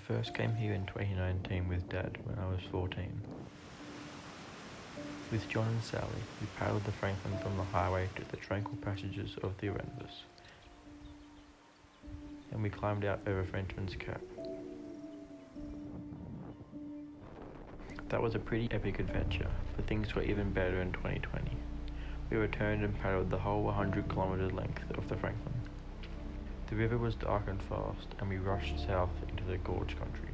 first came here in 2019 with Dad when I was 14. With John and Sally, we paddled the Franklin from the highway to the tranquil passages of the Erebus, and we climbed out over Frenchman's Cap. That was a pretty epic adventure, but things got even better in 2020. We returned and paddled the whole 100-kilometre length of the Franklin. The river was dark and fast, and we rushed south into the gorge country.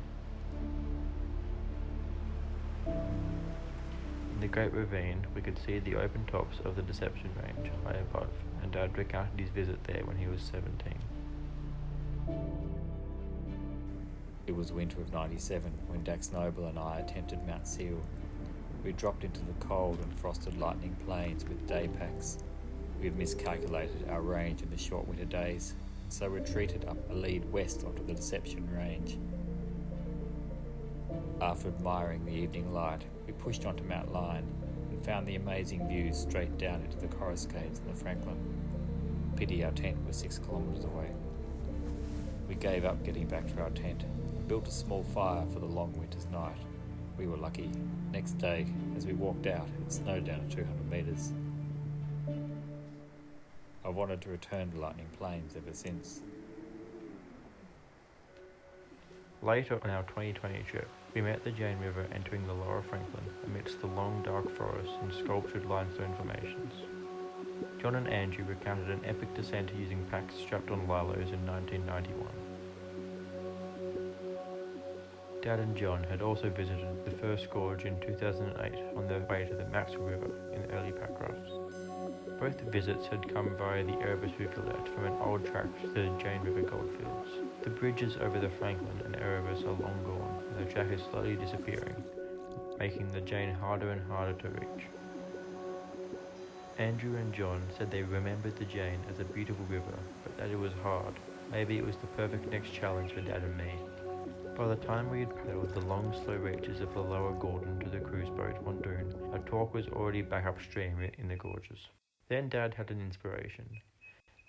In the Great Ravine, we could see the open tops of the Deception Range high above, and Dad recounted his visit there when he was 17. It was winter of '97 when Dax Noble and I attempted Mount Seal. We dropped into the cold and frosted lightning plains with day packs. We had miscalculated our range in the short winter days, so retreated up a lead west onto the Deception Range. After admiring the evening light, we pushed onto Mount Lyon and found the amazing views straight down into the Coruscades and the Franklin. Pity our tent was 6 kilometres away. We gave up getting back to our tent and built a small fire for the long winter's night. We were lucky. Next day, as we walked out, it snowed down to 200 metres. I wanted to return to Lightning Plains ever since. Later on our 2020 trip, we met the Jane River entering the Lower Franklin amidst the long dark forests and sculptured limestone formations. John and Andrew recounted an epic descent using packs strapped on Lilos in 1991. Dad and John had also visited the first gorge in 2008 on their way to the Maxwell River in early pack rafts. Both visits had come via the Erebus rivulet from an old track to the Jane River goldfields. The bridges over the Franklin and Erebus are long gone, and the track is slowly disappearing, making the Jane harder and harder to reach. Andrew and John said they remembered the Jane as a beautiful river, but that it was hard. Maybe it was the perfect next challenge for Dad and me. By the time we had paddled the long, slow reaches of the Lower Gordon to the cruise boat Mondoon, our talk was already back upstream in the gorges. Then Dad had an inspiration.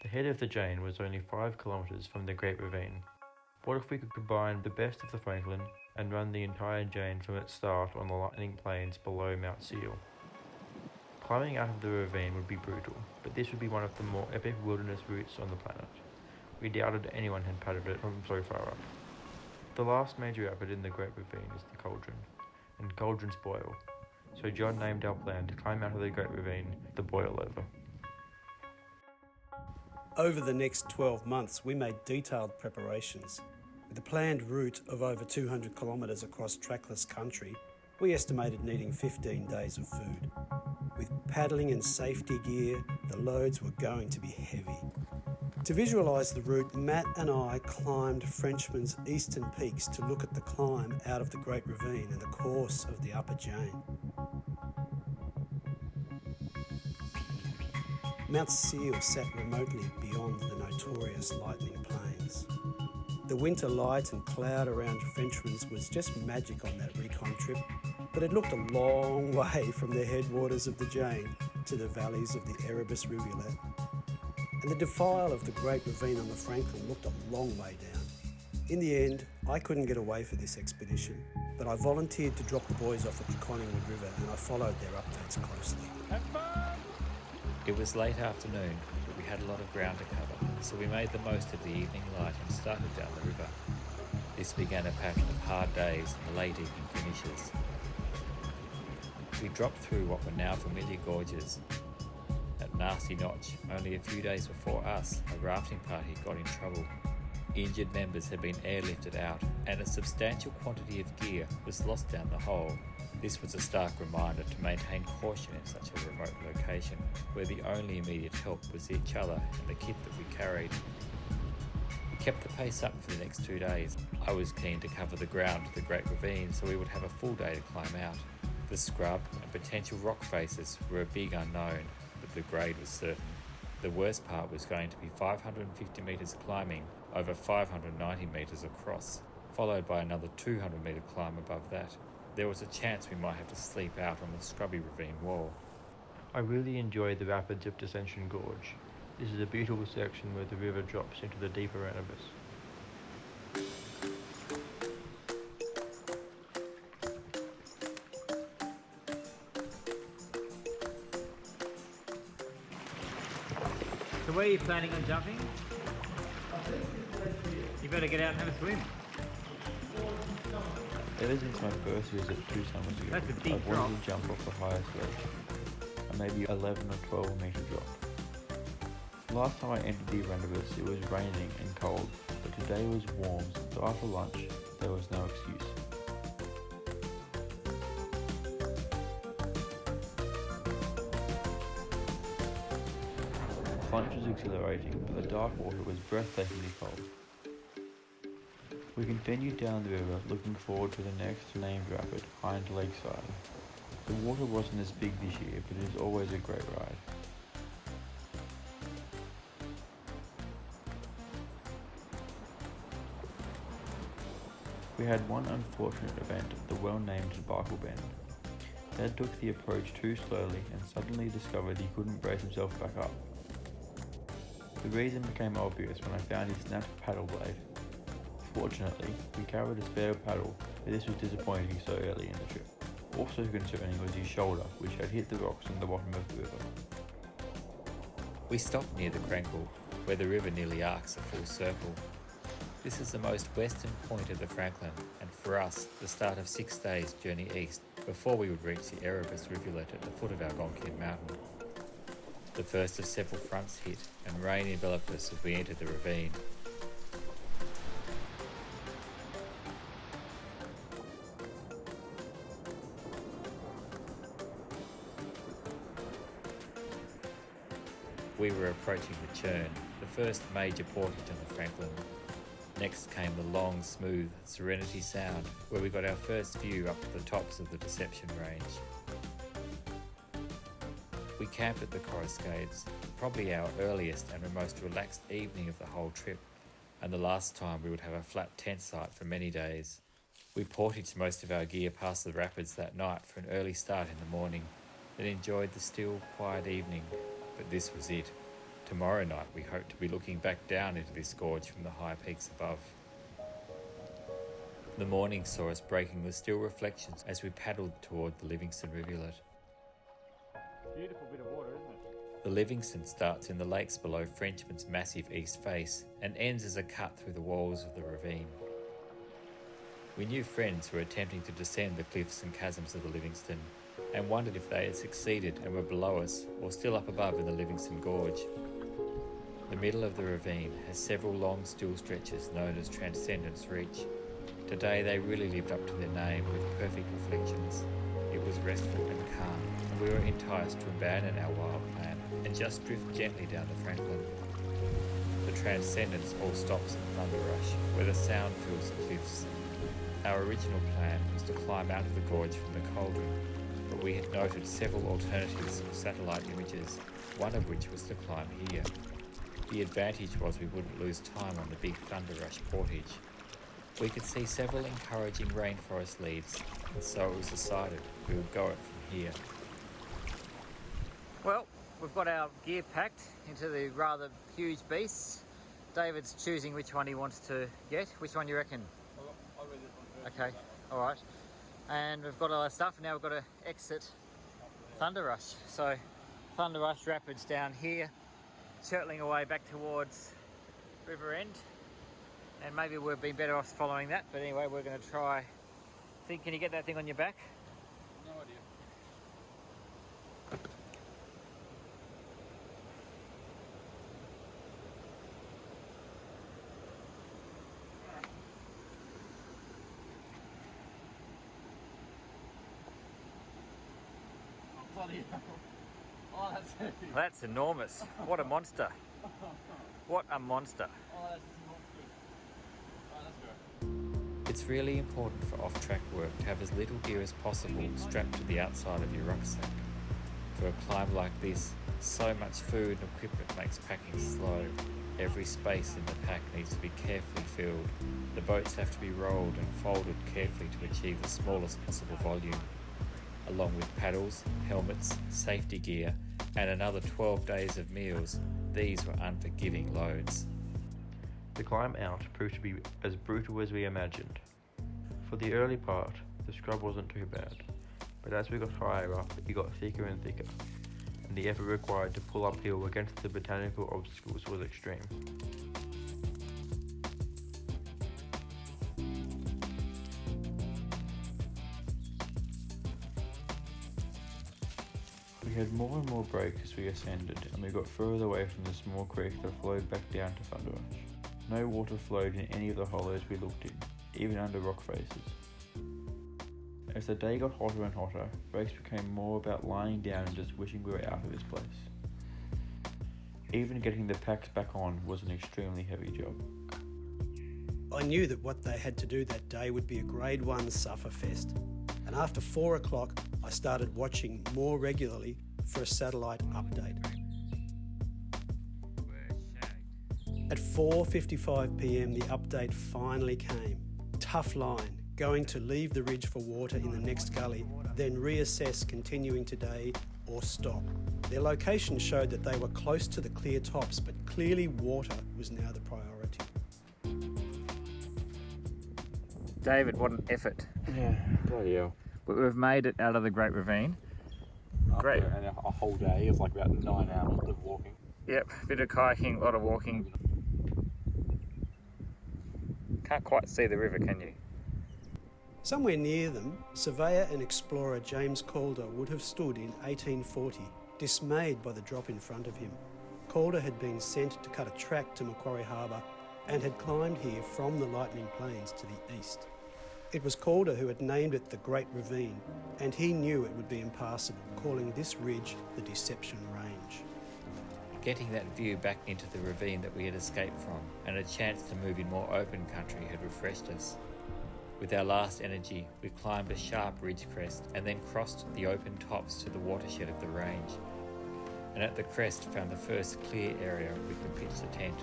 The head of the Jane was only 5 kilometres from the Great Ravine. What if we could combine the best of the Franklin and run the entire Jane from its start on the lightning plains below Mount Seal? Climbing out of the ravine would be brutal, but this would be one of the more epic wilderness routes on the planet. We doubted anyone had paddled it from so far up. The last major rapid in the Great Ravine is the Cauldron, and cauldrons boil, so John named our plan to climb out of the Great Ravine the Boil Over. Over the next 12 months, we made detailed preparations. With a planned route of over 200 kilometres across trackless country, we estimated needing 15 days of food. With paddling and safety gear, the loads were going to be heavy. To visualise the route, Matt and I climbed Frenchman's eastern peaks to look at the climb out of the Great Ravine and the course of the Upper Jane. Mount Seal sat remotely beyond the notorious lightning plains. The winter light and cloud around Frenchman's was just magic on that recon trip, but it looked a long way from the headwaters of the Jane to the valleys of the Erebus rivulet. And the defile of the Great Ravine on the Franklin looked a long way down. In the end, I couldn't get away for this expedition, but I volunteered to drop the boys off at the Collingwood River and I followed their updates closely. It was late afternoon, but we had a lot of ground to cover, so we made the most of the evening light and started down the river. This began a pattern of hard days and late evening finishes. We dropped through what were now familiar gorges. At Nasty Notch, only a few days before us, a rafting party got in trouble. Injured members had been airlifted out, and a substantial quantity of gear was lost down the hole. This was a stark reminder to maintain caution in such a remote location, where the only immediate help was each other and the kit that we carried. We kept the pace up for the next 2 days. I was keen to cover the ground to the Great Ravine so we would have a full day to climb out. The scrub and potential rock faces were a big unknown, but the grade was certain. The worst part was going to be 550 metres climbing over 590 metres across, followed by another 200 metre climb above that. There was a chance we might have to sleep out on the scrubby ravine wall. I really enjoyed the rapids of Descension Gorge. This is a beautiful section where the river drops into the deeper Erebus. So where are you planning on jumping? You better get out and have a swim. Ever since my first visit 2 summers ago, That's a deep I've drop. wanted to jump off the highest ledge, a maybe 11 or 12 metre drop. Last time I entered the Erebus, it was raining and cold, but today was warm, so after lunch, there was no excuse. Lunch was exhilarating, but the dark water was breathtakingly cold. We continued down the river, looking forward to the next named rapid, Hind Lakeside. The water wasn't as big this year, but it is always a great ride. We had one unfortunate event at the well-named Barkle Bend. Dad took the approach too slowly and suddenly discovered he couldn't brace himself back up. The reason became obvious when I found his snapped paddle blade. Fortunately, we carried a spare paddle, but this was disappointing so early in the trip. Also concerning was his shoulder, which had hit the rocks on the bottom of the river. We stopped near the Crankle, where the river nearly arcs a full circle. This is the most western point of the Franklin, and for us, the start of 6 days' journey east before we would reach the Erebus rivulet at the foot of Algonquin Mountain. The first of several fronts hit, and rain enveloped us as we entered the ravine. We were approaching the Churn, the first major portage on the Franklin. Next came the long, smooth Serenity Sound, where we got our first view up to the tops of the Deception Range. We camped at the Coruscades, probably our earliest and most relaxed evening of the whole trip, and the last time we would have a flat tent site for many days. We portaged most of our gear past the rapids that night for an early start in the morning, then enjoyed the still, quiet evening. But this was it. Tomorrow night we hope to be looking back down into this gorge from the high peaks above. The morning saw us breaking the still reflections as we paddled toward the Livingston rivulet. Beautiful bit of water, isn't it? The Livingston starts in the lakes below Frenchman's massive east face and ends as a cut through the walls of the ravine. We knew friends who were attempting to descend the cliffs and chasms of the Livingston, and wondered if they had succeeded and were below us or still up above in the Livingston Gorge. The middle of the ravine has several long still stretches known as Transcendence Reach. Today they really lived up to their name with perfect reflections. It was restful and calm, and we were enticed to abandon our wild plan and just drift gently down the Franklin. The Transcendence all stops at Thunder Rush, where the sound fills the cliffs. Our original plan was to climb out of the gorge from the Cauldron, but we had noted several alternatives of satellite images, one of which was to climb here. The advantage was we wouldn't lose time on the big Thunder Rush portage. We could see several encouraging rainforest leads, and so it was decided we would go it from here. Well, we've got our gear packed into the rather huge beasts. David's choosing which one he wants to get. Which one do you reckon? I'll read this one first. Okay, all right. And we've got all our stuff, and now we've got to exit Thunder Rush. So Thunder Rush Rapids down here, circling away back towards River End. And maybe we've been better off following that, but anyway, we're going to try. Can you get that thing on your back? No idea. Oh, bloody hell. Oh, that's heavy. That's enormous. What a monster. What a monster. Oh, that's not good. Alright, let's go. It's really important for off-track work to have as little gear as possible strapped to the outside of your rucksack. For a climb like this, so much food and equipment makes packing slow. Every space in the pack needs to be carefully filled. The boats have to be rolled and folded carefully to achieve the smallest possible volume. Along with paddles, helmets, safety gear, and another 12 days of meals, these were unforgiving loads. The climb out proved to be as brutal as we imagined. For the early part, the scrub wasn't too bad, but as we got higher up, it got thicker and thicker. and the effort required to pull uphill against the botanical obstacles was extreme. We had more and more breaks as we ascended, and we got further away from the small creek that flowed back down to Thunderrush. No water flowed in any of the hollows we looked in, even under rock faces. As the day got hotter and hotter, breaks became more about lying down and just wishing we were out of this place. Even getting the packs back on was an extremely heavy job. I knew that what they had to do that day would be a Grade 1 sufferfest, and after 4 o'clock I started watching more regularly for a satellite update. At 4:55 p.m. the update finally came. Tough line, going to leave the ridge for water in the next gully, then reassess continuing today or stop. Their location showed that they were close to the clear tops, but clearly water was now the priority. David, what an effort. Yeah, bloody hell. But we've made it out of the Great Ravine. Great. And a whole day of like about 9 hours of walking. Yep, bit of kayaking, a lot of walking. Can't quite see the river, can you? Somewhere near them, surveyor and explorer James Calder would have stood in 1840, dismayed by the drop in front of him. Calder had been sent to cut a track to Macquarie Harbour and had climbed here from the Lightning Plains to the east. It was Calder who had named it the Great Ravine, and he knew it would be impassable, calling this ridge the Deception Range. Getting that view back into the ravine that we had escaped from and a chance to move in more open country had refreshed us. With our last energy, we climbed a sharp ridge crest and then crossed the open tops to the watershed of the range, and at the crest found the first clear area we could pitch the tent.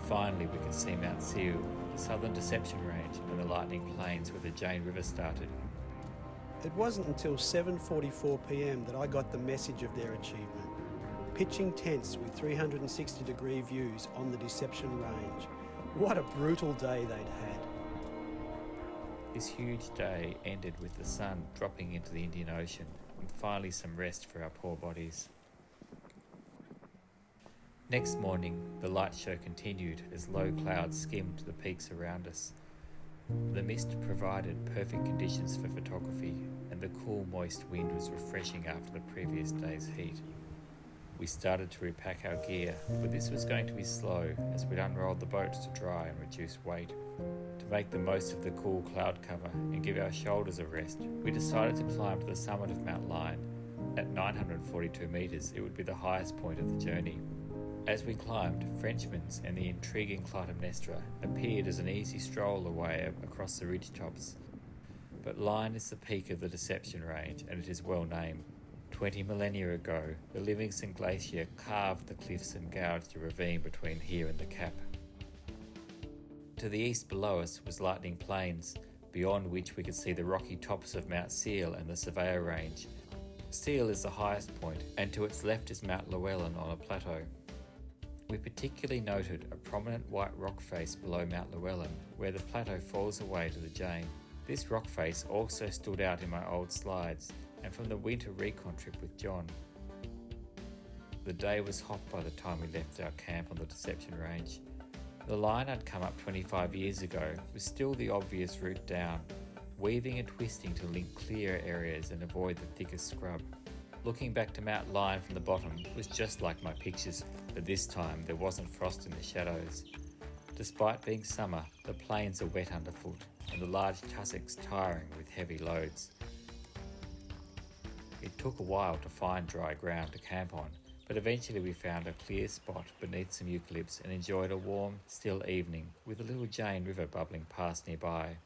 Finally, we could see Mount Seal, the Southern Deception Range, and the Lightning Plains where the Jane River started. It wasn't until 7:44 p.m. that I got the message of their achievement. Pitching tents with 360-degree views on the Deception Range. What a brutal day they'd had. This huge day ended with the sun dropping into the Indian Ocean and finally some rest for our poor bodies. Next morning, the light show continued as low clouds skimmed the peaks around us. The mist provided perfect conditions for photography, and the cool, moist wind was refreshing after the previous day's heat. We started to repack our gear, but this was going to be slow as we'd unrolled the boats to dry and reduce weight. To make the most of the cool cloud cover and give our shoulders a rest, we decided to climb to the summit of Mount Lion. At 942 metres, it would be the highest point of the journey. As we climbed, Frenchman's and the intriguing Clytemnestra appeared as an easy stroll away across the ridge tops. But Lion is the peak of the Deception Range, and it is well named. 20 millennia ago, the Livingston Glacier carved the cliffs and gouged a ravine between here and the cap. To the east below us was Lightning Plains, beyond which we could see the rocky tops of Mount Seal and the Surveyor Range. Seal is the highest point, and to its left is Mount Llewellyn on a plateau. We particularly noted a prominent white rock face below Mount Llewellyn, where the plateau falls away to the Jane. This rock face also stood out in my old slides, and from the winter recon trip with John. The day was hot by the time we left our camp on the Deception Range. The line I'd come up 25 years ago was still the obvious route down, weaving and twisting to link clearer areas and avoid the thickest scrub. Looking back to Mount Lion from the bottom was just like my pictures, but this time there wasn't frost in the shadows. Despite being summer, the plains are wet underfoot, and the large tussocks tiring with heavy loads. It took a while to find dry ground to camp on, but eventually we found a clear spot beneath some eucalypts and enjoyed a warm, still evening with the little Jane River bubbling past nearby.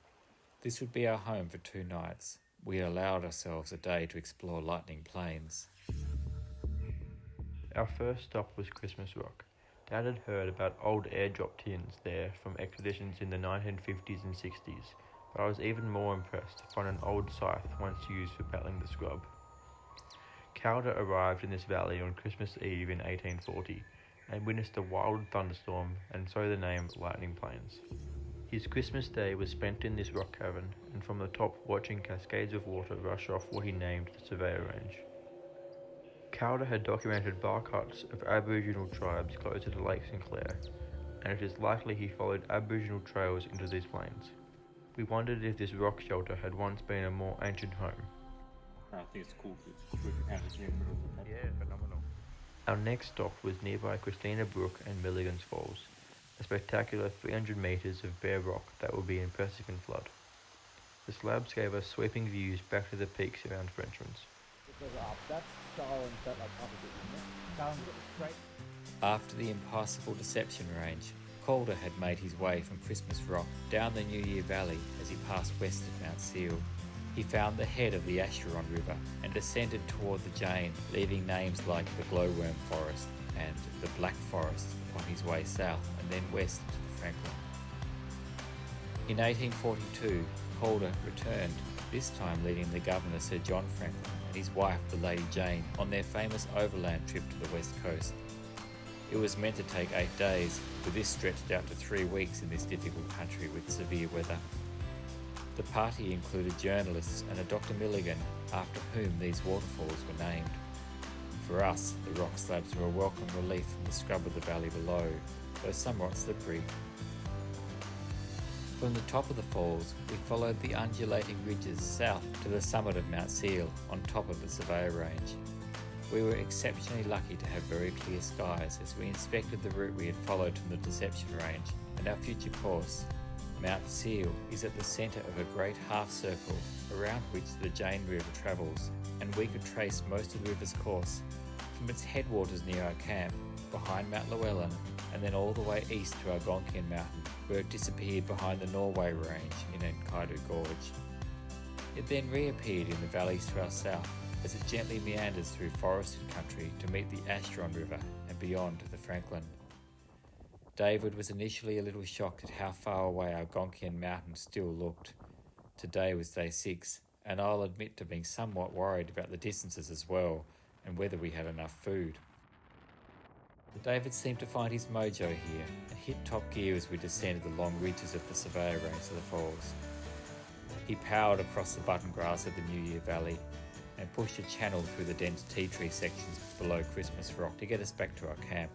This would be our home for 2 nights. We allowed ourselves a day to explore Lightning Plains. Our first stop was Christmas Rock. Dad had heard about old airdrop tins there from expeditions in the 1950s and 60s, but I was even more impressed to find an old scythe once used for battling the scrub. Calder arrived in this valley on Christmas Eve in 1840 and witnessed a wild thunderstorm, and so the name Lightning Plains. His Christmas Day was spent in this rock cavern, and from the top watching cascades of water rush off what he named the Surveyor Range. Calder had documented bark huts of Aboriginal tribes closer to Lake Sinclair, and it is likely he followed Aboriginal trails into these plains. We wondered if this rock shelter had once been a more ancient home. I think it's cool. It's really kind of in the middle of the Yeah, phenomenal. Our next stop was nearby Christina Brook and Milligan's Falls, a spectacular 300 metres of bare rock that will be impressive in flood. The slabs gave us sweeping views back to the peaks around Frenchman's. After the impassable Deception Range, Calder had made his way from Christmas Rock down the New Year Valley as he passed west of Mount Seal. He found the head of the Acheron River and descended toward the Jane, leaving names like the Glowworm Forest and the Black Forest upon his way south and then west to the Franklin. In 1842, Calder returned, this time leading the Governor Sir John Franklin and his wife the Lady Jane on their famous overland trip to the west coast. It was meant to take 8 days, but this stretched out to 3 weeks in this difficult country with severe weather. The party included journalists and a Dr. Milligan, after whom these waterfalls were named. For us, the rock slabs were a welcome relief from the scrub of the valley below, though somewhat slippery. From the top of the falls, we followed the undulating ridges south to the summit of Mount Seal, on top of the Surveyor Range. We were exceptionally lucky to have very clear skies as we inspected the route we had followed from the Deception Range, and our future course. Mount Seal is at the centre of a great half-circle around which the Jane River travels, and we could trace most of the river's course from its headwaters near our camp, behind Mount Llewellyn, and then all the way east to Algonquian Mountain, where it disappeared behind the Norway Range in Enkaidu Gorge. It then reappeared in the valleys to our south, as it gently meanders through forested country to meet the Acheron River and beyond to the Franklin. David was initially a little shocked at how far away Algonquian Mountain still looked. Today was day 6, and I'll admit to being somewhat worried about the distances as well, and whether we had enough food. David seemed to find his mojo here, and hit top gear as we descended the long ridges of the Surveyor Range to the falls. He powered across the button grass of the New Year Valley, and pushed a channel through the dense tea tree sections below Christmas Rock to get us back to our camp.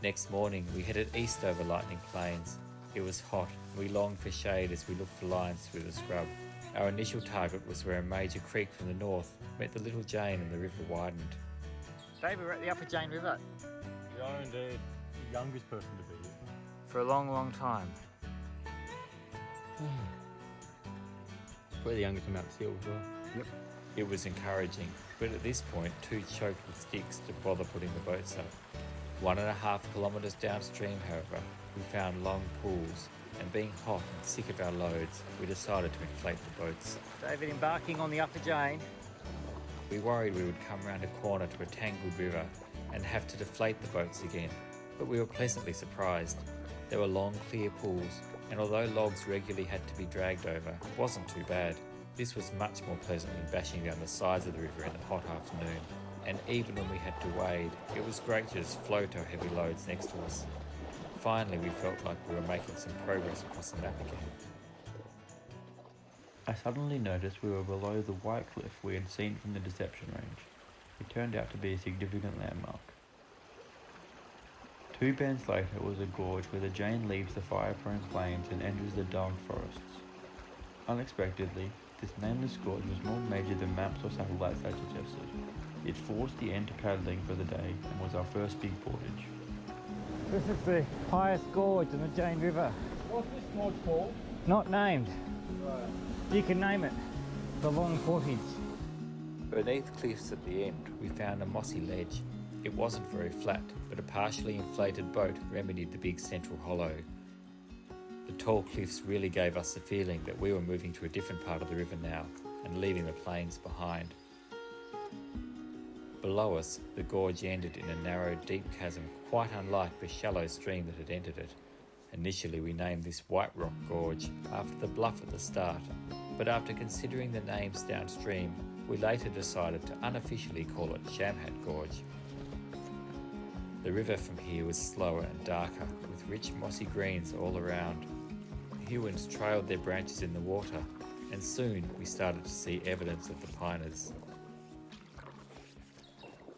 Next morning, we headed east over Lightning Plains. It was hot, and we longed for shade as we looked for lines through the scrub. Our initial target was where a major creek from the north met the Little Jane and the river widened. David, we're at the Upper Jane River I'm the youngest person to be here. for a long, long time. Probably the youngest in Mount Seal as well. Yep. It was encouraging, but at this point, too choked with sticks to bother putting the boats up. 1.5 kilometres downstream, however, we found long pools, and being hot and sick of our loads, we decided to inflate the boats. David embarking on the Upper Jane. We worried we would come round a corner to a tangled river and have to deflate the boats again, but we were pleasantly surprised. There were long, clear pools, and although logs regularly had to be dragged over, it wasn't too bad. This was much more pleasant than bashing down the sides of the river in the hot afternoon, and even when we had to wade, it was great to just float our heavy loads next to us. Finally, we felt like we were making some progress across the map again. I suddenly noticed we were below the white cliff we had seen from the Deception Range. It turned out to be a significant landmark. 2 bends later was a gorge where the Jane leaves the fire-prone plains and enters the dark forests. Unexpectedly, this nameless gorge was more major than maps or satellites had suggested. It forced the end to paddling for the day and was our first big portage. This is the highest gorge in the Jane River. What's this gorge called? Not named. Right. You can name it. The Long Portage. Beneath cliffs at the end, we found a mossy ledge. It wasn't very flat, but a partially inflated boat remedied the big central hollow. The tall cliffs really gave us the feeling that we were moving to a different part of the river now and leaving the plains behind. Below us, the gorge ended in a narrow, deep chasm quite unlike the shallow stream that had entered it. Initially, we named this White Rock Gorge after the bluff at the start, but after considering the names downstream, we later decided to unofficially call it Shamhat Gorge. The river from here was slower and darker, with rich mossy greens all around. Hewens trailed their branches in the water, and soon we started to see evidence of the piners.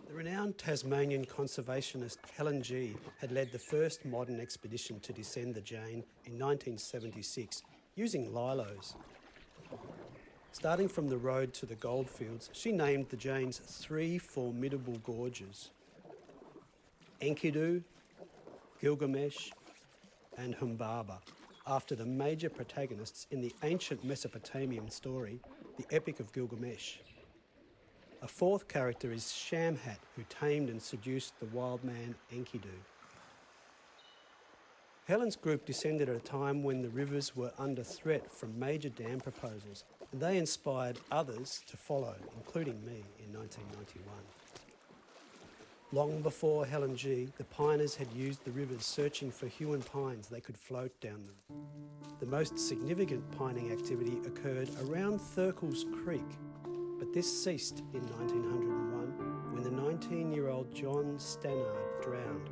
The renowned Tasmanian conservationist Helen G had led the first modern expedition to descend the Jane in 1976 using lilos. Starting from the road to the goldfields, she named the Jane's 3 formidable gorges: Enkidu, Gilgamesh and Humbaba, after the major protagonists in the ancient Mesopotamian story, the Epic of Gilgamesh. A fourth character is Shamhat, who tamed and seduced the wild man Enkidu. Helen's group descended at a time when the rivers were under threat from major dam proposals, and they inspired others to follow, including me in 1991. Long before Helen G, the piners had used the rivers searching for huon pines they could float down them. The most significant pining activity occurred around Thurkles Creek, but this ceased in 1901 when the 19-year-old John Stannard drowned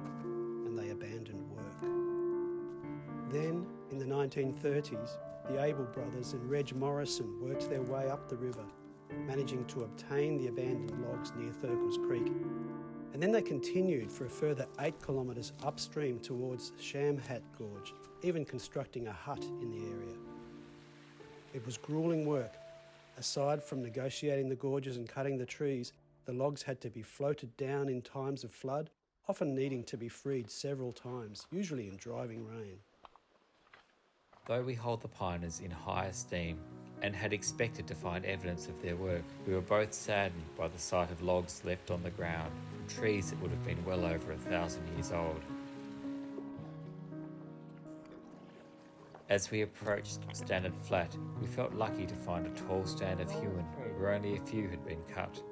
and they abandoned work. Then, in the 1930s, the Able brothers and Reg Morrison worked their way up the river, managing to obtain the abandoned logs near Thurkles Creek. And then they continued for a further 8 kilometres upstream towards Shamhat Gorge, even constructing a hut in the area. It was gruelling work. Aside from negotiating the gorges and cutting the trees, the logs had to be floated down in times of flood, often needing to be freed several times, usually in driving rain. Though we hold the piners in high esteem and had expected to find evidence of their work, we were both saddened by the sight of logs left on the ground from trees that would have been well over 1,000 years old. As we approached Stannard Flat, we felt lucky to find a tall stand of huon where only a few had been cut.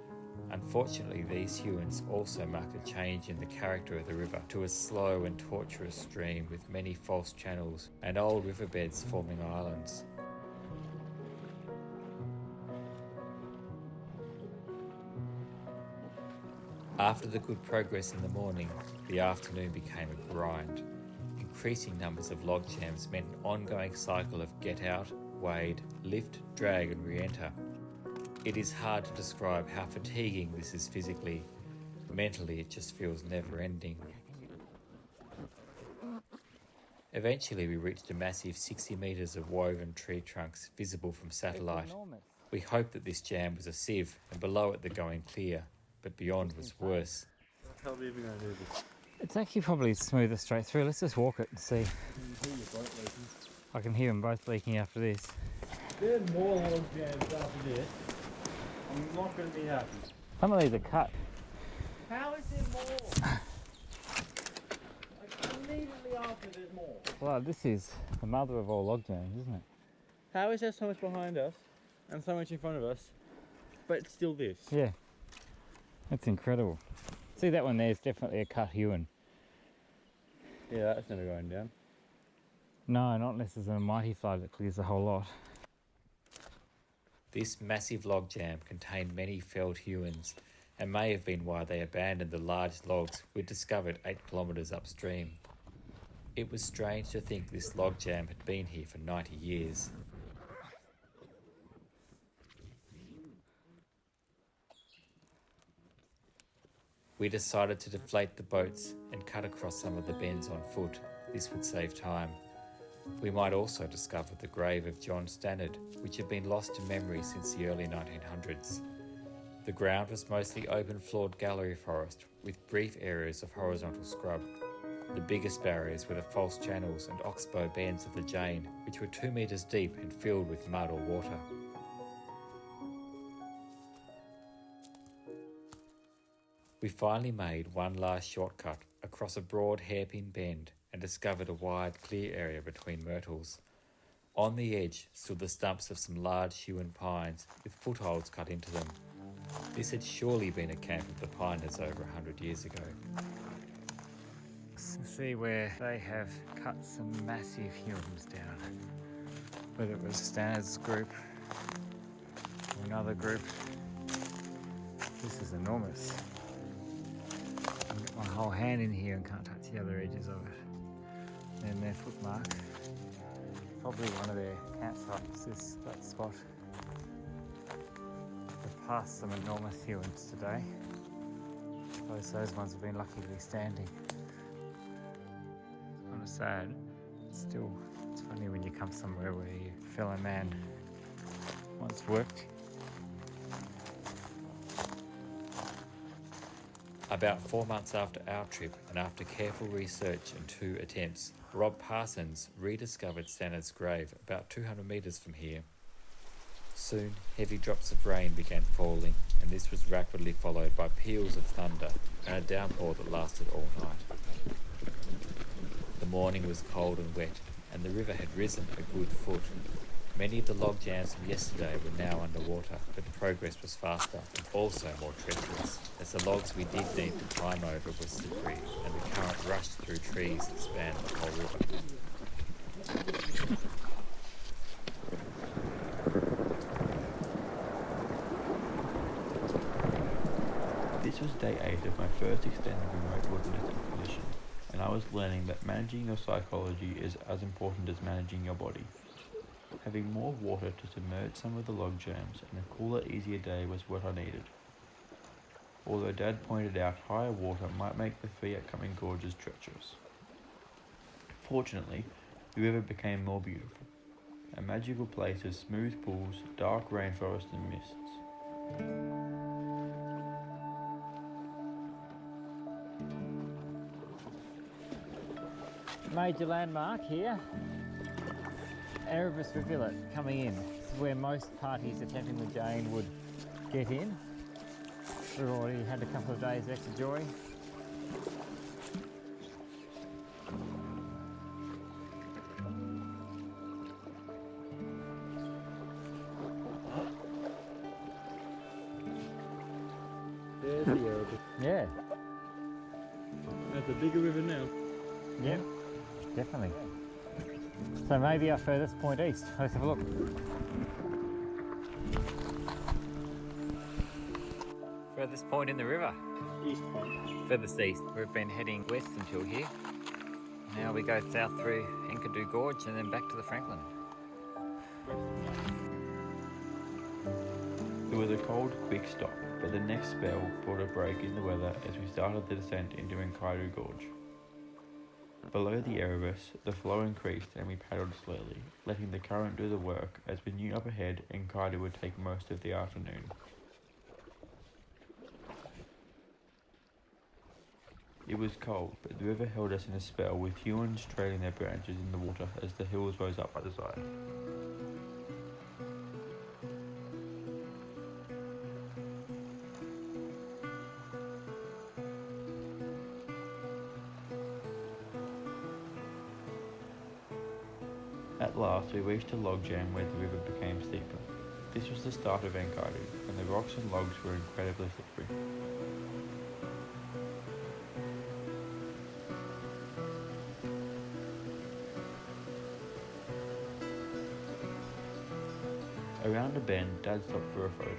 Unfortunately, these huons also marked a change in the character of the river to a slow and tortuous stream with many false channels and old riverbeds forming islands. After the good progress in the morning, the afternoon became a grind. Increasing numbers of log jams meant an ongoing cycle of get out, wade, lift, drag and re-enter. It is hard to describe how fatiguing this is physically. Mentally, it just feels never-ending. Eventually, we reached a massive 60 metres of woven tree trunks visible from satellite. We hoped that this jam was a sieve and below it the going clear, but beyond was worse. What the hell are we even going to do this? It's actually probably smoother straight through. Let's just walk it and see. You can hear your boat leaking. I can hear them both leaking after this. There's more log jams after this. I'm not going to be happy. Some of these are cut. How is there more? Like immediately after there's more. Well, this is the mother of all log jams, isn't it? How is there so much behind us and so much in front of us, but it's still this? Yeah. That's incredible. See, that one there is definitely a cut huon. Yeah, that's never going down. No, not unless there's a mighty flood that clears the whole lot. This massive log jam contained many felled huons and may have been why they abandoned the large logs we'd discovered 8 kilometres upstream. It was strange to think this log jam had been here for 90 years. We decided to deflate the boats and cut across some of the bends on foot. This would save time. We might also discover the grave of John Stannard, which had been lost to memory since the early 1900s. The ground was mostly open-floored gallery forest with brief areas of horizontal scrub. The biggest barriers were the false channels and oxbow bends of the Jane, which were 2 metres deep and filled with mud or water. We finally made one last shortcut across a broad hairpin bend and discovered a wide, clear area between myrtles. On the edge stood the stumps of some large huon pines with footholds cut into them. This had surely been a camp of the piners over 100 years ago. See where they have cut some massive huons down. Whether it was Stannard's group or another group. This is enormous. I've got my whole hand in here and can't touch the other edges of it. And their footmark. Probably one of their campsites, that spot. We've passed some enormous huons today. Those ones have been lucky to be standing. It's kind of sad. Still, it's funny when you come somewhere where your fellow man once worked. About 4 months after our trip and after careful research and 2 attempts, Rob Parsons rediscovered Stannard's grave about 200 metres from here. Soon, heavy drops of rain began falling, and this was rapidly followed by peals of thunder and a downpour that lasted all night. The morning was cold and wet, and the river had risen a good foot. Many of the log jams from yesterday were now underwater, but progress was faster and also more treacherous, as the logs we did need to climb over were slippery and the current rushed through trees that spanned the whole river. This was day 8 of my first extended remote wilderness expedition, and I was learning that managing your psychology is as important as managing your body. Having more water to submerge some of the log jams and a cooler, easier day was what I needed. Although Dad pointed out higher water might make the 3 upcoming gorges treacherous. Fortunately, the river became more beautiful, a magical place of smooth pools, dark rainforest and mists. Major landmark here, Erebus Rivulet coming in. This is where most parties attempting the Jane would get in. We've already had a couple of days of extra joy. There's the Erebus. Yeah, That's a bigger river now. yeah, definitely. So maybe our furthest point east. Let's have a look. Furthest point in the river. East point. Furthest east. We've been heading west until here. Now we go south through Enkidu Gorge and then back to the Franklin. It was a cold, quick stop, but the next spell brought a break in the weather as we started the descent into Enkidu Gorge. Below the Erebus, the flow increased and we paddled slowly, letting the current do the work as we knew up ahead Enkidu would take most of the afternoon. It was cold, but the river held us in a spell with hewens trailing their branches in the water as the hills rose up either side. At last we reached a log jam where the river became steeper. This was the start of Enkidu, and the rocks and logs were incredibly slippery. Around a bend, Dad stopped for a photo.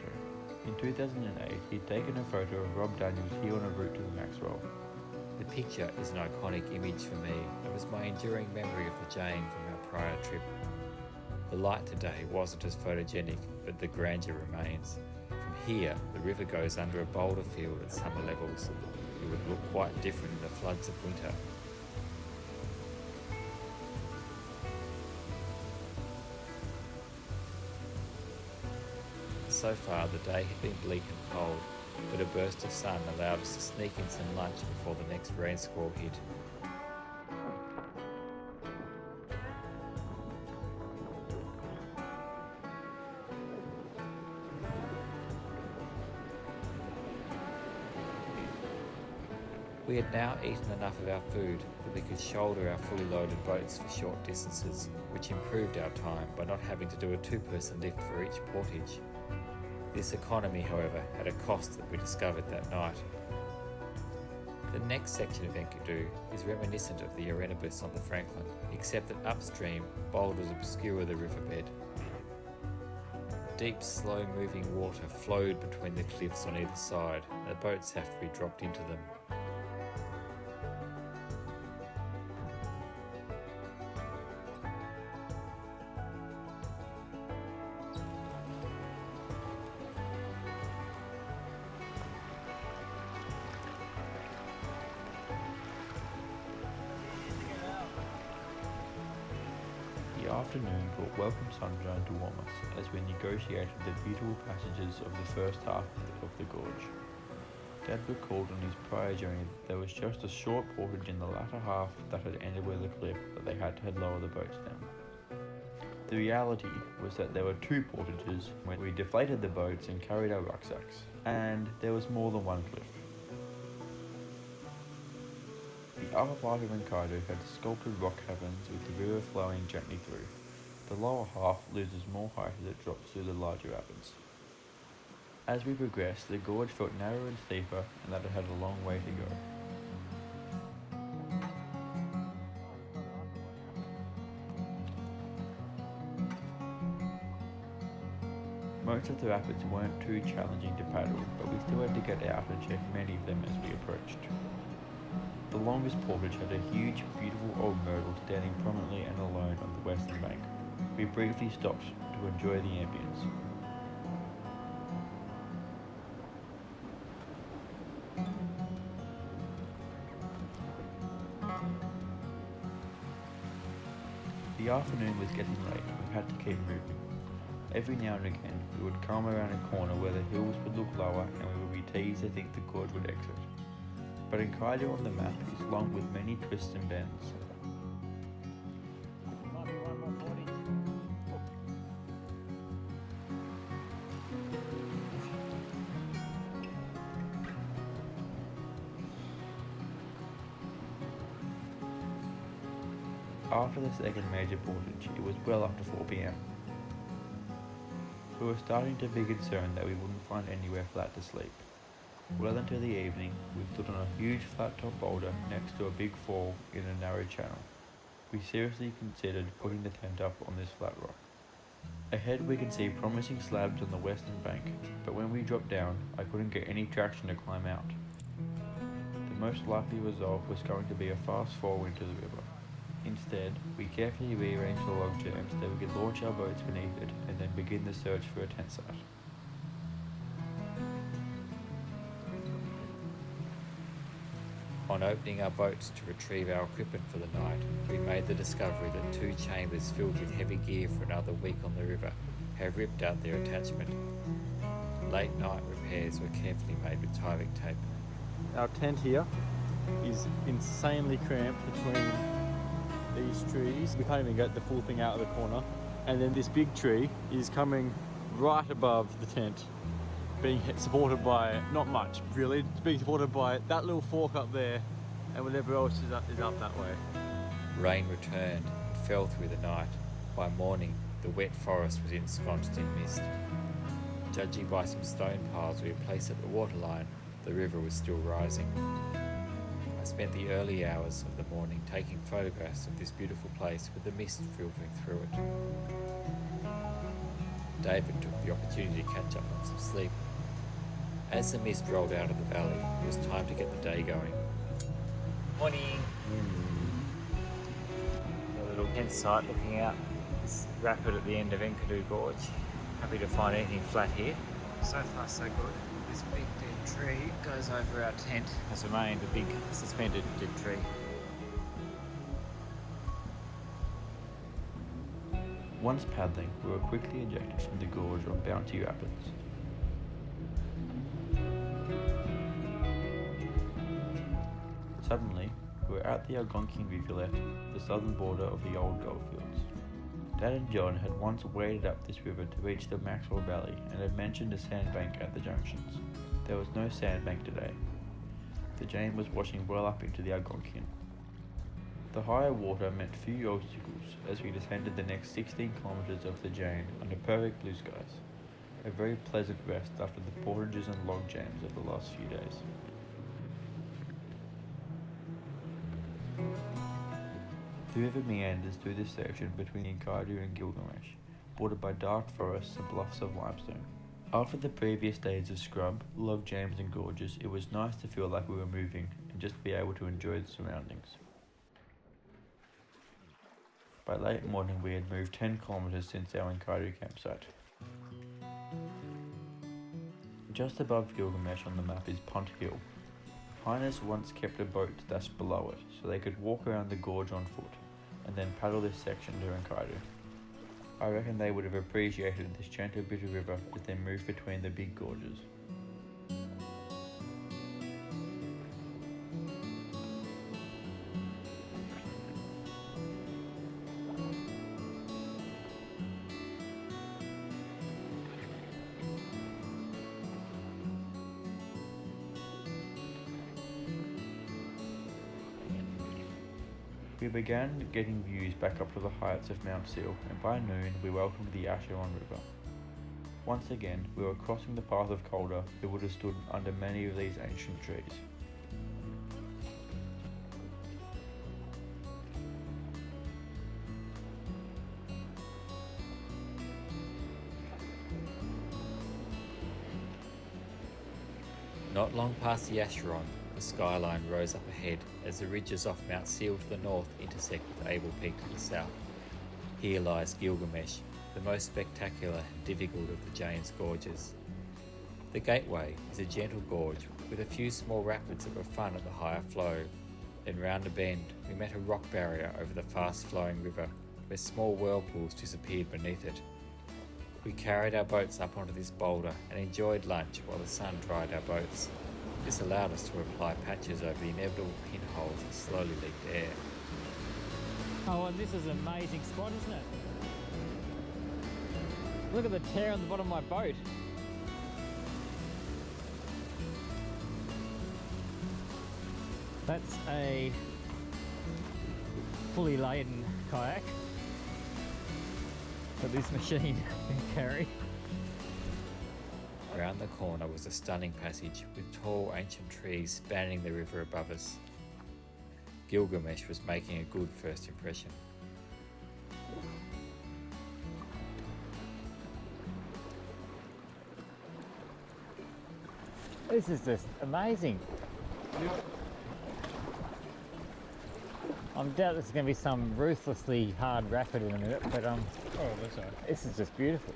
In 2008, he'd taken a photo of Rob Daniels here on a route to the Maxwell. The picture is an iconic image for me and was my enduring memory of the Jane from our prior trip. The light today wasn't as photogenic, but the grandeur remains. From here, the river goes under a boulder field at summer levels. It would look quite different in the floods of winter. So far, the day had been bleak and cold, but a burst of sun allowed us to sneak in some lunch before the next rain squall hit. We had now eaten enough of our food that we could shoulder our fully loaded boats for short distances, which improved our time by not having to do a 2-person lift for each portage. This economy, however, had a cost that we discovered that night. The next section of Enkidu is reminiscent of the Erebus on the Franklin, except that upstream, boulders obscure the riverbed. Deep, slow-moving water flowed between the cliffs on either side, and the boats have to be dropped into them. afternoon brought welcome sunshine to warm us as we negotiated the beautiful passages of the first half of the gorge. Dad recalled on his prior journey that there was just a short portage in the latter half that had ended with a cliff that they had to lower the boats down. The reality was that there were two portages when we deflated the boats and carried our rucksacks, and there was more than one cliff. The upper part of Encaido had sculpted rock caverns with the river flowing gently through. The lower half loses more height as it drops through the larger rapids. As we progressed, the gorge felt narrower and steeper, and that it had a long way to go. Most of the rapids weren't too challenging to paddle, but we still had to get out and check many of them as we approached. The longest portage had a huge, beautiful old myrtle standing prominently and alone on the western bank. We briefly stopped to enjoy the ambience. The afternoon was getting late, we had to keep moving. Every now and again, we would come around a corner where the hills would look lower and we would be teased to think the gorge would exit. But Encaido on the map is long with many twists and bends. After the second major portage, it was well after 4 p.m. We were starting to be concerned that we wouldn't find anywhere flat to sleep. Well into the evening, we stood on a huge flat-top boulder next to a big fall in a narrow channel. We seriously considered putting the tent up on this flat rock. Ahead we could see promising slabs on the western bank, but when we dropped down, I couldn't get any traction to climb out. The most likely result was going to be a fast fall into the river. Instead, we carefully rearranged the log jams so that we could launch our boats beneath it and then begin the search for a tent site. On opening our boats to retrieve our equipment for the night, we made the discovery that 2 chambers filled with heavy gear for another week on the river have ripped out their attachment. Late night repairs were carefully made with Tyvek tape. Our tent here is insanely cramped between these trees. We can't even get the full thing out of the corner. And then this big tree is coming right above the tent, being supported by, not much really, it's being supported by that little fork up there and whatever else is up that way. Rain returned and fell through the night. By morning, the wet forest was ensconced in mist. Judging by some stone piles we had placed at the waterline, the river was still rising. I spent the early hours of the morning taking photographs of this beautiful place with the mist filtering through it. David took the opportunity to catch up on some sleep. As the mist rolled out of the valley, it was time to get the day going. Morning. A little tent site looking out this rapid at the end of Encaido Gorge. Happy to find anything flat here. So far so good. This big dead tree goes over our tent. Has remained a big suspended dead tree. Once paddling, we were quickly ejected from the gorge on Bounty Rapids. Suddenly, we were at the Algonquin rivulet, the southern border of the old goldfields. Dad and John had once waded up this river to reach the Maxwell Valley and had mentioned a sandbank at the junctions. There was no sandbank today. The Jane was washing well up into the Algonquin. The higher water meant few obstacles as we descended the next 16 kilometres of the Jane under perfect blue skies. A very pleasant rest after the portages and log jams of the last few days. The river meanders through this section between Encaido and Gilgamesh, bordered by dark forests and bluffs of limestone. After the previous days of scrub, log jams and gorges, it was nice to feel like we were moving and just be able to enjoy the surroundings. By late morning we had moved 10 kilometres since our Encaido campsite. Just above Gilgamesh on the map is Punt Hill. Pinus once kept a boat stashed below it, so they could walk around the gorge on foot, and then paddle this section to Encaido. I reckon they would have appreciated this gentle bit of river as they moved between the big gorges. We began getting views back up to the heights of Mount Seal, and by noon we welcomed the Acheron River. Once again, we were crossing the path of Calder who would have stood under many of these ancient trees. Not long past the Acheron, the skyline rose up ahead as the ridges off Mount Seal to the north intersect with Able Peak to the south. Here lies Gilgamesh, the most spectacular and difficult of the Jane's gorges. The Gateway is a gentle gorge with a few small rapids that were fun at the higher flow. Then round a bend, we met a rock barrier over the fast-flowing river, where small whirlpools disappeared beneath it. We carried our boats up onto this boulder and enjoyed lunch while the sun dried our boats. This allowed us to apply patches over the inevitable pinholes that slowly leaked air. Oh, and this is an amazing spot, isn't it? Look at the tear on the bottom of my boat. That's a fully laden kayak that this machine can carry. Around the corner was a stunning passage with tall ancient trees spanning the river above us. Gilgamesh was making a good first impression. This is just amazing. I'm doubt there's going to be some ruthlessly hard rapid in a minute, but Oh, that's right. this is just beautiful.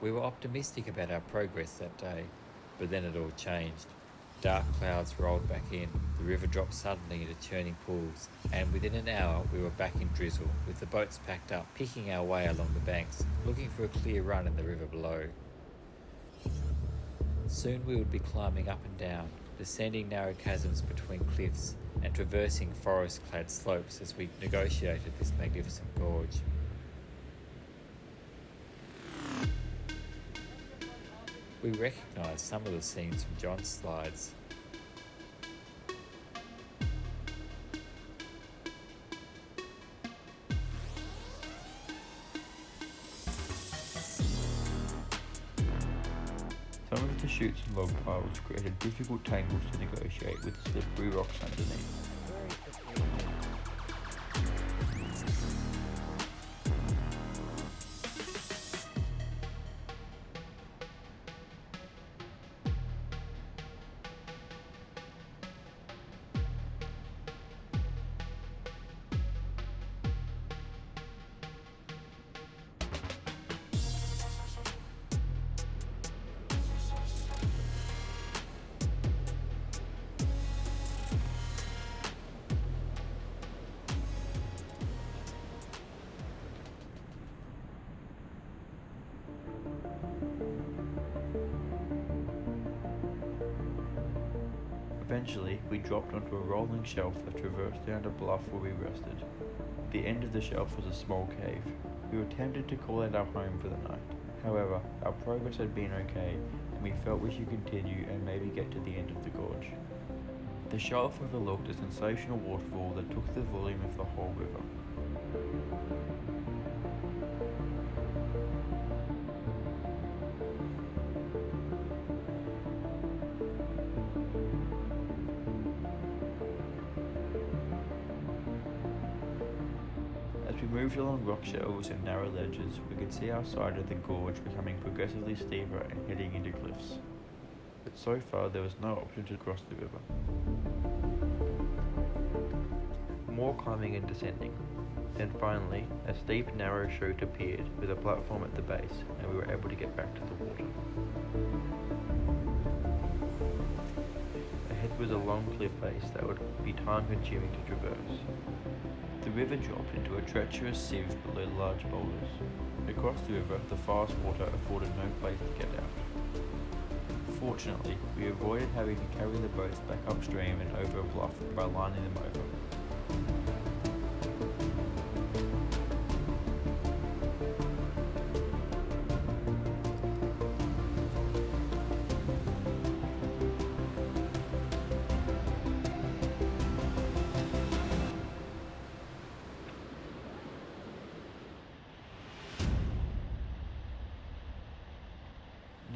We were optimistic about our progress that day, but then it all changed. Dark clouds rolled back in, the river dropped suddenly into churning pools, and within an hour we were back in drizzle, with the boats packed up, picking our way along the banks, looking for a clear run in the river below. Soon we would be climbing up and down, descending narrow chasms between cliffs, and traversing forest-clad slopes as we negotiated this magnificent gorge. We recognised some of the scenes from John's slides. Some of the chutes and log piles created difficult tangles to negotiate with the slippery rocks underneath. Eventually, we dropped onto a rolling shelf that traversed down a bluff where we rested. The end of the shelf was a small cave. We were tempted to call it our home for the night. However, our progress had been okay, and we felt we should continue and maybe get to the end of the gorge. The shelf overlooked a sensational waterfall that took the volume of the whole river. As we moved along rock shelves and narrow ledges, we could see our side of the gorge becoming progressively steeper and heading into cliffs. But so far there was no option to cross the river. More climbing and descending. Then finally, a steep, narrow chute appeared with a platform at the base, and we were able to get back to the water. Ahead was a long cliff face that would be time-consuming to traverse. The river dropped into a treacherous sieve below large boulders. Across the river, the fast water afforded no place to get out. Fortunately, we avoided having to carry the boats back upstream and over a bluff by lining them over.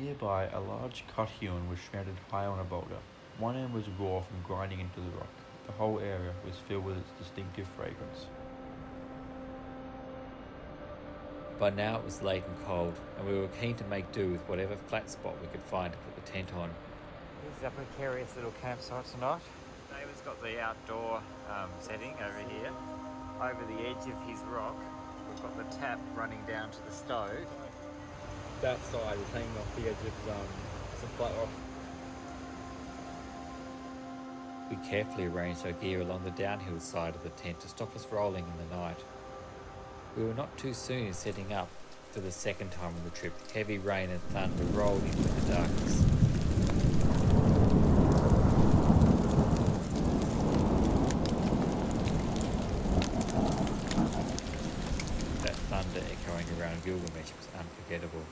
Nearby, a large cut hewn was shrouded high on a boulder. One end was raw from grinding into the rock. The whole area was filled with its distinctive fragrance. By now it was late and cold, and we were keen to make do with whatever flat spot we could find to put the tent on. This is a precarious little campsite tonight. David's got the outdoor setting over here. Over the edge of his rock, we've got the tap running down to the stove. That side is hanging off the edge of some flat rock. We carefully arranged our gear along the downhill side of the tent to stop us rolling in the night. We were not too soon in setting up for the second time on the trip. Heavy rain and thunder rolled into the darkness. That thunder echoing around Gilgamesh was unforgettable.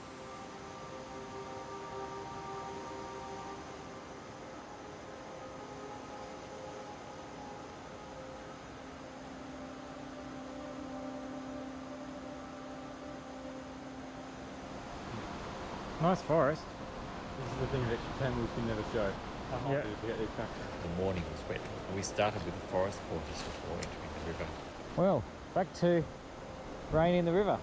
Nice forest. This is the thing that cameras can never show. How Yeah. hard to get these tracks. The morning was wet, and we started with the forest portage before entering the river. Well, back to rain in the river.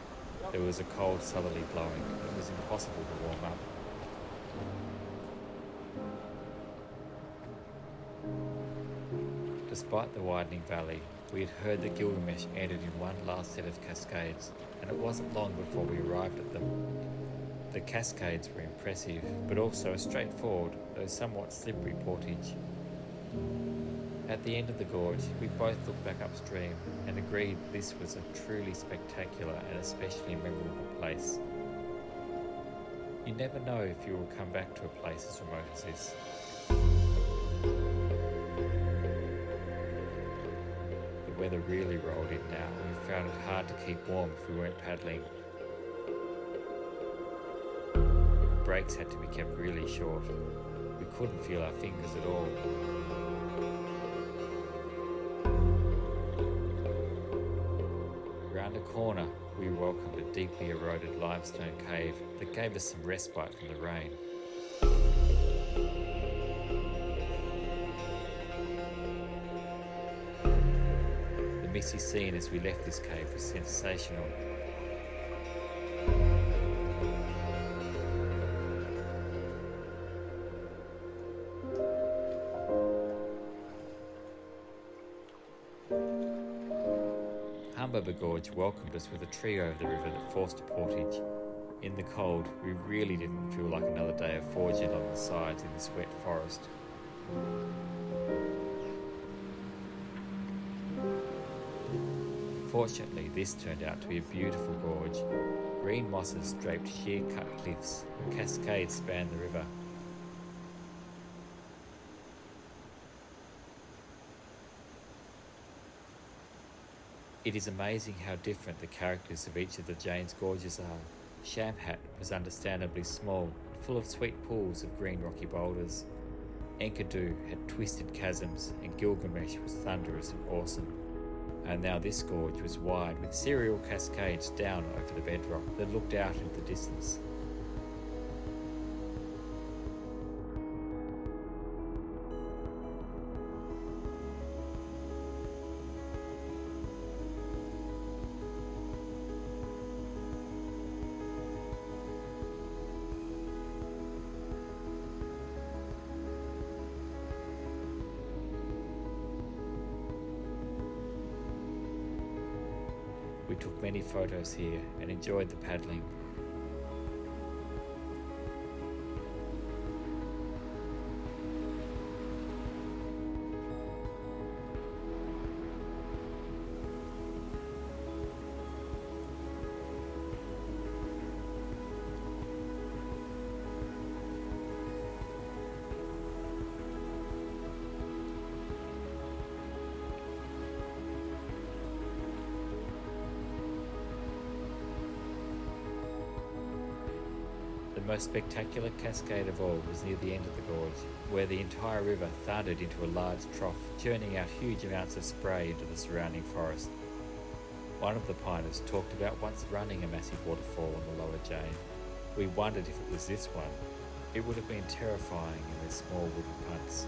There was a cold southerly blowing, and it was impossible to warm up. Despite the widening valley, we had heard that Gilgamesh ended in one last set of cascades, and it wasn't long before we arrived at them. The cascades were impressive, but also a straightforward, though somewhat slippery portage. At the end of the gorge, we both looked back upstream and agreed this was a truly spectacular and especially memorable place. You never know if you will come back to a place as remote as this. The weather really rolled in now, and we found it hard to keep warm if we weren't paddling. Breaks had to be kept really short. We couldn't feel our fingers at all. Round a corner, we welcomed a deeply eroded limestone cave that gave us some respite from the rain. The misty scene as we left this cave was sensational. Humberber Gorge welcomed us with a tree over the river that forced a portage. In the cold, we really didn't feel like another day of forging along the sides in this wet forest. Fortunately, this turned out to be a beautiful gorge. Green mosses draped sheer-cut cliffs, and cascades spanned the river. It is amazing how different the characters of each of the Jane's gorges are. Shamhat was understandably small and full of sweet pools of green rocky boulders. Enkidu had twisted chasms, and Gilgamesh was thunderous and awesome. And now this gorge was wide with serial cascades down over the bedrock that looked out into the distance. We took many photos here and enjoyed the paddling. The most spectacular cascade of all was near the end of the gorge, where the entire river thundered into a large trough, churning out huge amounts of spray into the surrounding forest. One of the piners talked about once running a massive waterfall on the Lower Jane. We wondered if it was this one. It would have been terrifying in their small wooden punts.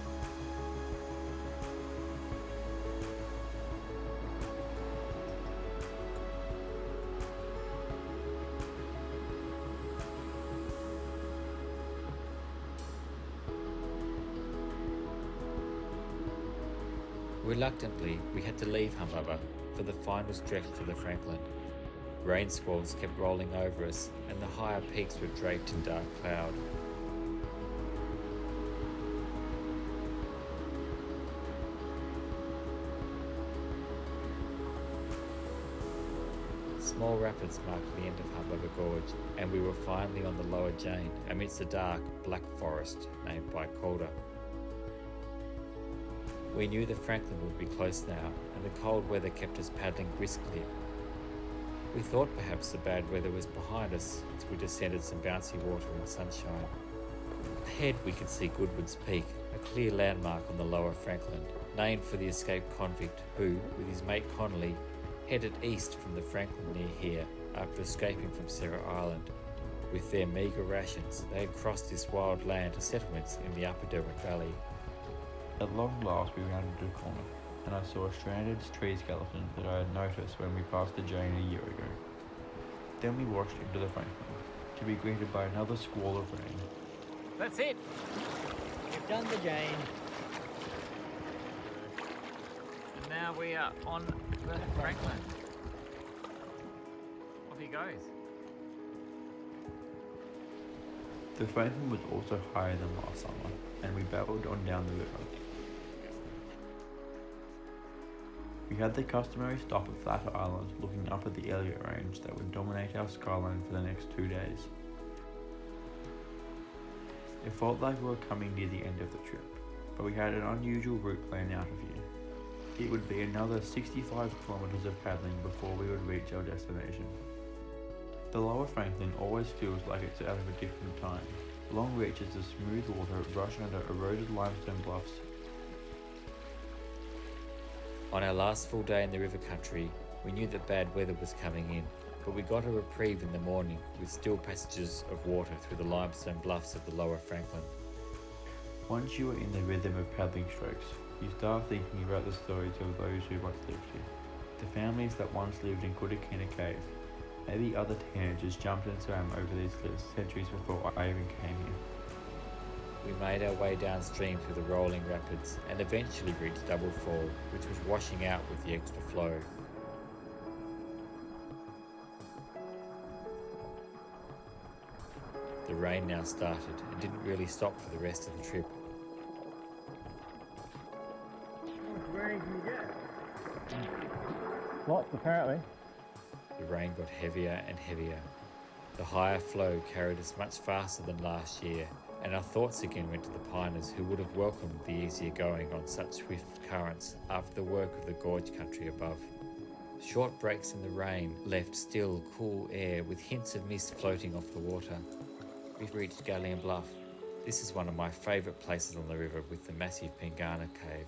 Reluctantly, we had to leave Humbaba for the final stretch to the Franklin. Rain squalls kept rolling over us, and the higher peaks were draped in dark cloud. Small rapids marked the end of Humbaba Gorge, and we were finally on the Lower Jane amidst a dark, black forest named by Calder. We knew the Franklin would be close now, and the cold weather kept us paddling briskly. We thought perhaps the bad weather was behind us as we descended some bouncy water and sunshine. Ahead we could see Goodwood's Peak, a clear landmark on the Lower Franklin, named for the escaped convict who, with his mate Connolly, headed east from the Franklin near here after escaping from Sarah Island. With their meagre rations, they had crossed this wild land to settlements in the Upper Derwent Valley. At long last we rounded a corner, and I saw a stranded tree skeleton that I had noticed when we passed the Jane a year ago. Then we washed into the Franklin, to be greeted by another squall of rain. That's it. We've done the Jane. And now we are on the Franklin. Off he goes. The Franklin was also higher than last summer, and we babbled on down the river. We had the customary stop at Flat Island, looking up at the Elliott Range that would dominate our skyline for the next 2 days. It felt like we were coming near the end of the trip, but we had an unusual route planned out of here. It would be another 65 kilometres of paddling before we would reach our destination. The Lower Franklin always feels like it's out of a different time. Long reaches of smooth water rush under eroded limestone bluffs. On our last full day in the river country, we knew that bad weather was coming in, but we got a reprieve in the morning with still passages of water through the limestone bluffs of the Lower Franklin. Once you are in the rhythm of paddling strokes, you start thinking about the stories of those who once lived here. The families that once lived in Kudakina Cave. Maybe other teenagers jumped and swam over these cliffs centuries before I even came here. We made our way downstream through the rolling rapids and eventually reached Double Fall, which was washing out with the extra flow. The rain now started and didn't really stop for the rest of the trip. Lots, apparently. The rain got heavier and heavier. The higher flow carried us much faster than last year, and our thoughts again went to the piners who would have welcomed the easier going on such swift currents after the work of the gorge country above. Short breaks in the rain left still, cool air with hints of mist floating off the water. We've reached Galleon Bluff. This is one of my favourite places on the river with the massive Pengana Cave.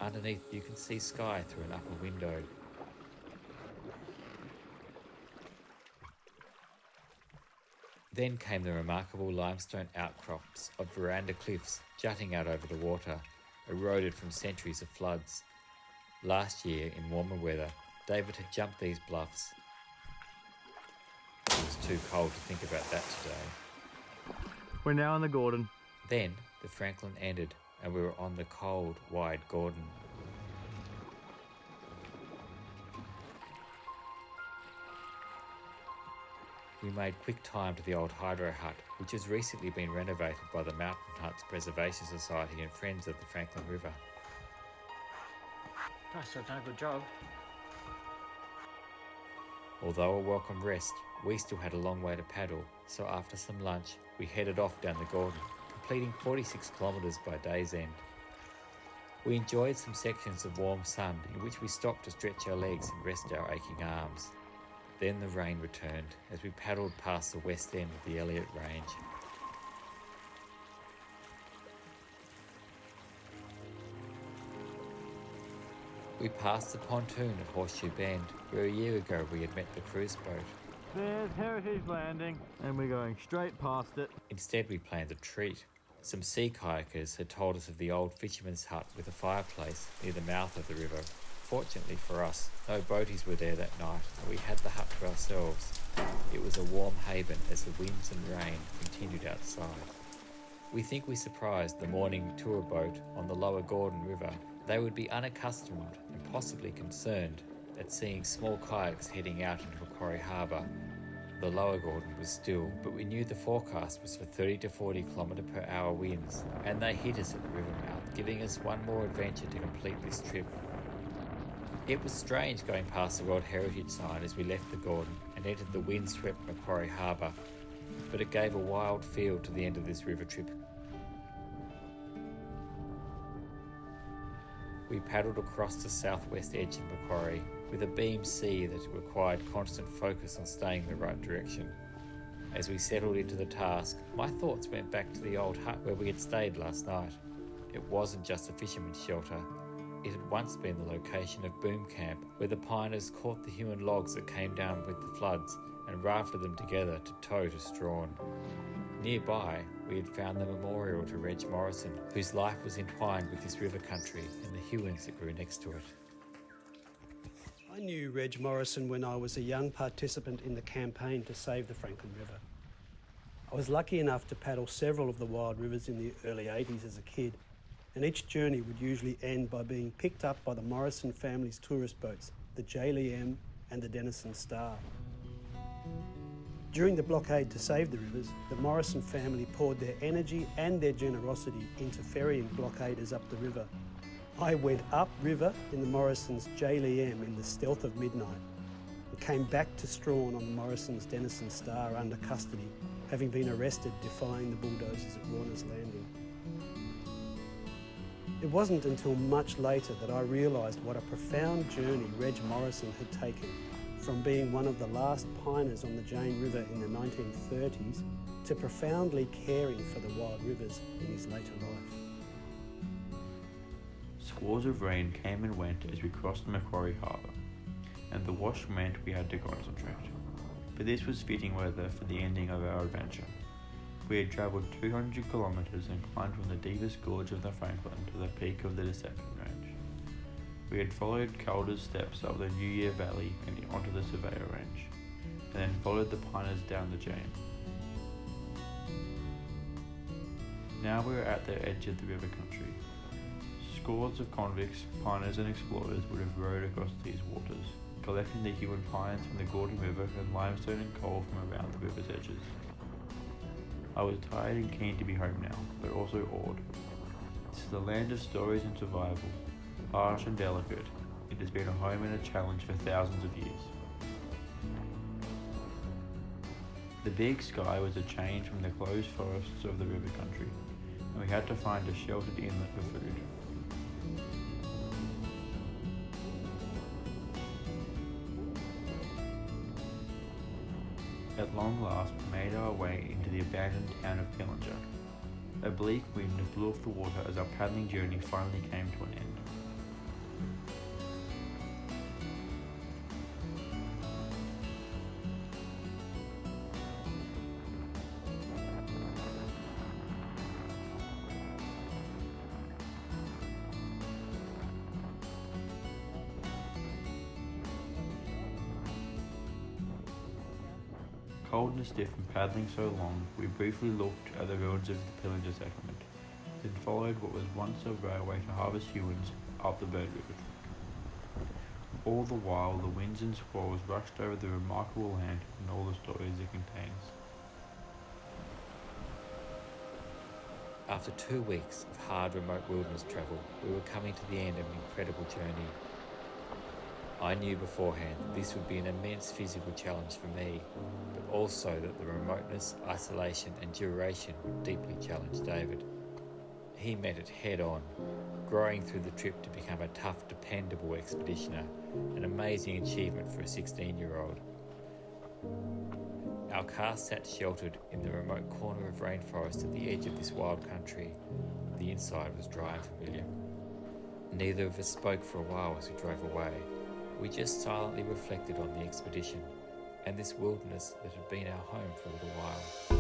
Underneath you can see sky through an upper window. Then came the remarkable limestone outcrops of veranda cliffs jutting out over the water, eroded from centuries of floods. Last year, in warmer weather, David had jumped these bluffs. It was too cold to think about that today. We're now on the Gordon. Then the Franklin ended and we were on the cold, wide Gordon. we made quick time to the old hydro hut, which has recently been renovated by the Mountain Huts Preservation Society and Friends of the Franklin River. Gosh, I've done a good job. Although a welcome rest, we still had a long way to paddle, so after some lunch, we headed off down the Gordon, completing 46 kilometres by day's end. We enjoyed some sections of warm sun in which we stopped to stretch our legs and rest our aching arms. Then the rain returned as we paddled past the west end of the Elliott Range. We passed the pontoon at Horseshoe Bend, where a year ago we had met the cruise boat. There's Heritage Landing, and we're going straight past it. Instead, we planned a treat. Some sea kayakers had told us of the old fisherman's hut with a fireplace near the mouth of the river. Fortunately for us, no boaties were there that night, and we had the hut to ourselves. It was a warm haven as the winds and rain continued outside. We think we surprised the morning tour boat on the lower Gordon River. They would be unaccustomed and possibly concerned at seeing small kayaks heading out into Macquarie Harbour. The lower Gordon was still, but we knew the forecast was for 30 to 40 km/h winds, and they hit us at the river mouth, giving us one more adventure to complete this trip. It was strange going past the World Heritage sign as we left the Gordon and entered the windswept Macquarie Harbour, but it gave a wild feel to the end of this river trip. We paddled across the southwest edge of Macquarie with a beam sea that required constant focus on staying the right direction. As we settled into the task, my thoughts went back to the old hut where we had stayed last night. It wasn't just a fisherman's shelter. It had once been the location of boom camp, where the piners caught the human logs that came down with the floods and rafted them together to tow to Strawn. Nearby, we had found the memorial to Reg Morrison, whose life was entwined with this river country and the hewens that grew next to it. I knew Reg Morrison when I was a young participant in the campaign to save the Franklin River. I was lucky enough to paddle several of the wild rivers in the early 80s as a kid, and each journey would usually end by being picked up by the Morrison family's tourist boats, the Jaley M and the Denison Star. During the blockade to save the rivers, the Morrison family poured their energy and their generosity into ferrying blockaders up the river. I went upriver in the Morrison's Jaley M in the stealth of midnight and came back to Strawn on the Morrison's Denison Star under custody, having been arrested defying the bulldozers at Warner's Landing. It wasn't until much later that I realised what a profound journey Reg Morrison had taken, from being one of the last piners on the Jane River in the 1930s to profoundly caring for the wild rivers in his later life. Squalls of rain came and went as we crossed Macquarie Harbour, and the wash meant we had to concentrate. But this was fitting weather for the ending of our adventure. We had travelled 200 kilometres and climbed from the deepest gorge of the Franklin to the peak of the Deception Range. We had followed Calder's steps up the New Year Valley and onto the Surveyor Range, and then followed the piners down the Jane. Now we were at the edge of the river country. Scores of convicts, piners and explorers would have rowed across these waters, collecting the human pines from the Gordon River and limestone and coal from around the river's edges. I was tired and keen to be home now, but also awed. This is a land of stories and survival, harsh and delicate. It has been a home and a challenge for thousands of years. The big sky was a change from the closed forests of the river country, and we had to find a sheltered inlet for food. At long last, we made our way into the abandoned town of Pillinger. A bleak wind blew off the water as our paddling journey finally came to an end. Cold and stiff from paddling so long, we briefly looked at the ruins of the Pillinger settlement, then followed what was once a railway to Harvest Hewens up the Bird River. All the while, the winds and squalls rushed over the remarkable land and all the stories it contains. After 2 weeks of hard remote wilderness travel, we were coming to the end of an incredible journey. I knew beforehand that this would be an immense physical challenge for me, but also that the remoteness, isolation and duration would deeply challenge David. He met it head on, growing through the trip to become a tough, dependable expeditioner, an amazing achievement for a 16-year-old. Our car sat sheltered in the remote corner of rainforest at the edge of this wild country. The inside was dry and familiar. Neither of us spoke for a while as we drove away. We just silently reflected on the expedition and this wilderness that had been our home for a little while.